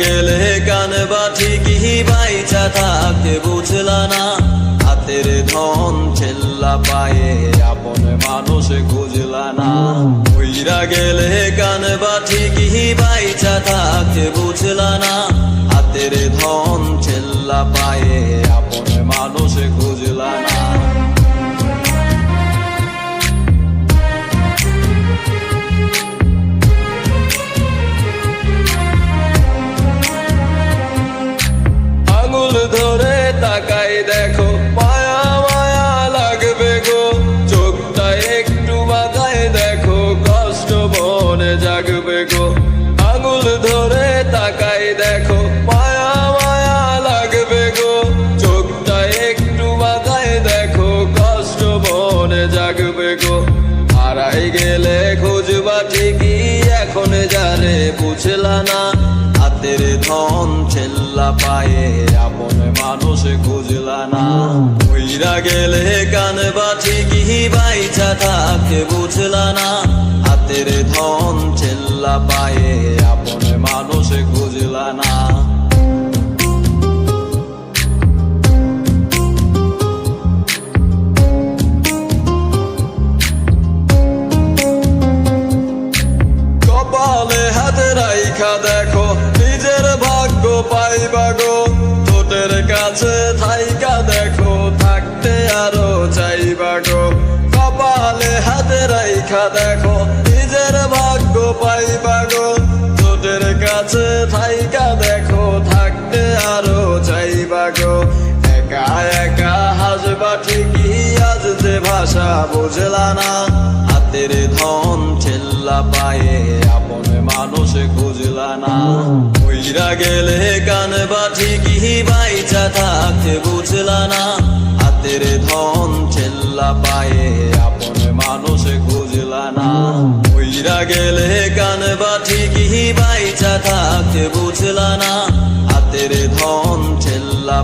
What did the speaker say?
গেলে কান বাঠি কি বাইচা থাকতে বুঝলা না, হাতের ধন ছেল্লা পায়ে আপন মানুষ খুঁজলা না। উইরা গেলে কান বাঠি কি বাইচা থাকতে বুঝলা না, হাতের ধন ছেল্লা পায়ে আপন মানুষ খুঁজলা না। আঙুল ধরে তাকাই দেখো, মায়া মায়া লাগবে গো, চোখটা একটু বাঁকায় দেখো, কষ্ট মনে জাগবে গো। আঙুল ধরে তাকাই দেখো, মায়া মায়া লাগবে গো, চোখটা একটু বাঁকায় দেখো, কষ্ট মনে জাগবে গো। হারাই গেলে খুঁজবা ঠিকই, এখন যারে বুঝলা না, হাতের ধন ছেল্লা পায়ে আপন মানুষ খুঁজলা না। উইরা গেলে কান বাঠি কি বাইচা থাকতে বুঝলা না, হাতের ধন ছেল্লা পায়ে আপন মানুষ খুঁজলা না। কপালে হাত রাইখা দেখো, নিজের ভাগ্য পাইবা গো, ঠোঁটের কাছে থাইকা দেখো, থাকতে আরো চাইবা গো। কপালে হাত রাইখা দেখো, নিজের ভাগ্য পাইবা গো, ঠোঁটের কাছে থাইকা দেখো, থাকতে আরো চাইবা গো। একা একা হাসবা ঠিকই, আজ যে ভাষা বুঝলা না, হাতের ধন ছেল্লা পায়ে আপন মানুষ খুঁজলা না। উইরা গেলে কান বাঠি কি বাইচা থাকতে বুঝলা না, হাতের ধন ছেল্লা পায়ে আপন মানুষ খুঁজলা না। উইরা গেলে কান বাঠি কি বাইচা থাকতে বুঝলা না, হাতের ধন ছেল্লা